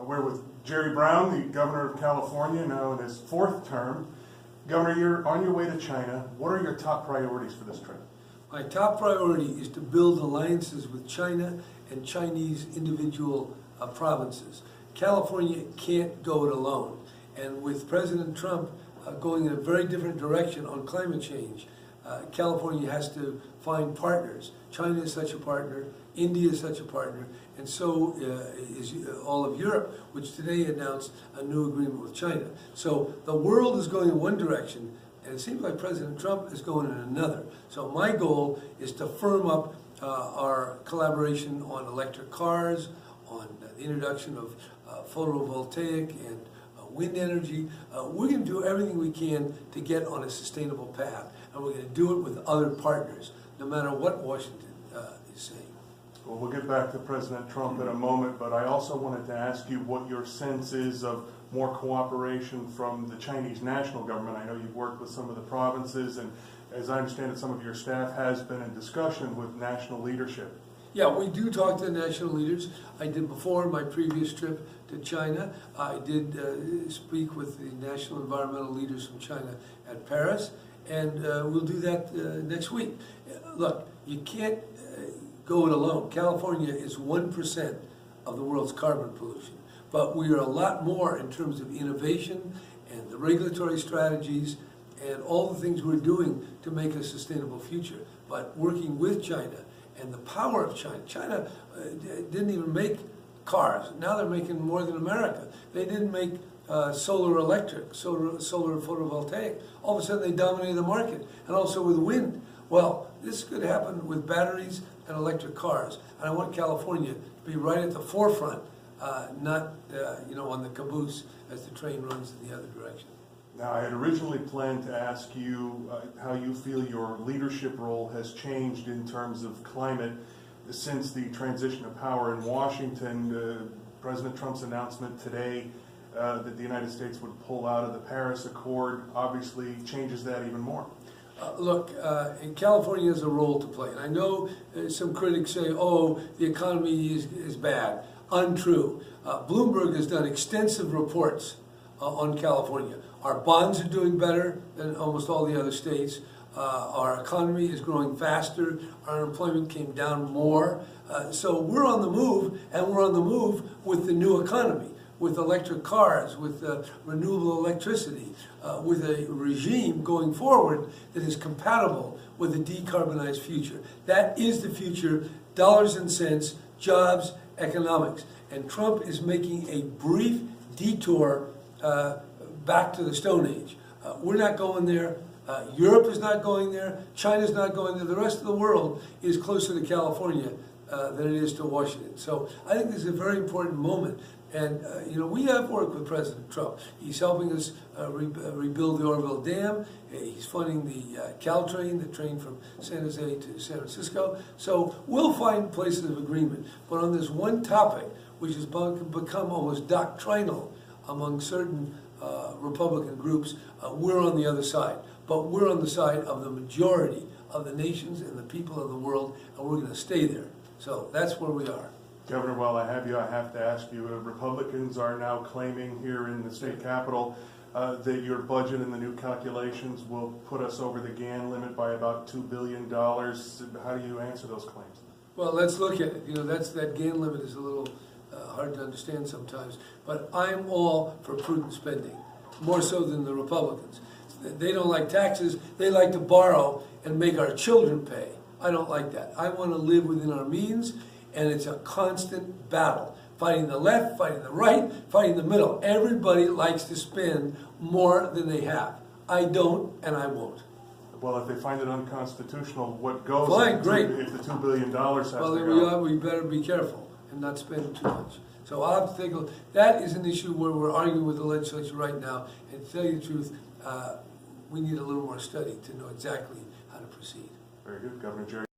We're with Jerry Brown, the governor of California, now in his fourth term. Governor, you're on your way to China. What are your top priorities for this trip? My top priority is to build alliances with China and Chinese individual provinces. California can't go it alone. And with President Trump going in a very different direction on climate change, California has to find partners. China is such a partner, India is such a partner, and so is all of Europe, which today announced a new agreement with China. So the world is going in one direction, and it seems like President Trump is going in another. So my goal is to firm up our collaboration on electric cars, on the introduction of photovoltaic and wind energy. We're going to do everything we can to get on a sustainable path, and we're going to do it with other partners, no matter what Washington is saying. Well, we'll get back to President Trump in a moment, but I also wanted to ask you what your sense is of more cooperation from the Chinese national government. I know you've worked with some of the provinces, and as I understand it, some of your staff has been in discussion with national leadership. Yeah, we do talk to national leaders. I did before my previous trip to China. I did speak with the national environmental leaders from China at Paris, and we'll do that next week. Look, you can't go it alone. California is 1% of the world's carbon pollution, but we are a lot more in terms of innovation and the regulatory strategies and all the things we're doing to make a sustainable future. But working with China and the power of China. China didn't even make cars. Now they're making more than America. They didn't make solar electric, solar photovoltaic. All of a sudden they dominated the market, and also with wind. Well, this could happen with batteries and electric cars. And I want California to be right at the forefront, not on the caboose as the train runs in the other direction. Now, I had originally planned to ask you how you feel your leadership role has changed in terms of climate since the transition of power in Washington. President Trump's announcement today that the United States would pull out of the Paris Accord obviously changes that even more. Look, California has a role to play. And I know some critics say, oh, the economy is bad. Untrue. Bloomberg has done extensive reports on California. Our bonds are doing better than almost all the other states. Our economy is growing faster. Our unemployment came down more. So we're on the move, and we're on the move with the new economy, with electric cars, with renewable electricity, with a regime going forward that is compatible with a decarbonized future. That is the future: dollars and cents, jobs, economics. And Trump is making a brief detour back to the Stone Age. We're not going there. Europe is not going there. China's not going there. The rest of the world is closer to California than it is to Washington. So I think this is a very important moment. And, we have worked with President Trump. He's helping us rebuild the Orville Dam. He's funding the Caltrain, the train from San Jose to San Francisco. So we'll find places of agreement. But on this one topic, which has become almost doctrinal among certain Republican groups, we're on the other side. But we're on the side of the majority of the nations and the people of the world, and we're going to stay there. So that's where we are. Governor, while I have you, I have to ask you, Republicans are now claiming here in the state capitol that your budget and the new calculations will put us over the GAN limit by about $2 billion. How do you answer those claims? Well, let's look at it. That GAN limit is a little hard to understand sometimes, but I'm all for prudent spending, more so than the Republicans. They don't like taxes. They like to borrow and make our children pay. I don't like that. I want to live within our means, and it's a constant battle. Fighting the left, fighting the right, fighting the middle. Everybody likes to spend more than they have. I don't, and I won't. Well, if they find it unconstitutional, what goes Fine, great. If the $2 billion has well, to then go? we better be careful and not spend too much. So I'll have to take a look. That is an issue where we're arguing with the legislature right now. And to tell you the truth, we need a little more study to know exactly how to proceed. Very good, Governor Jerry.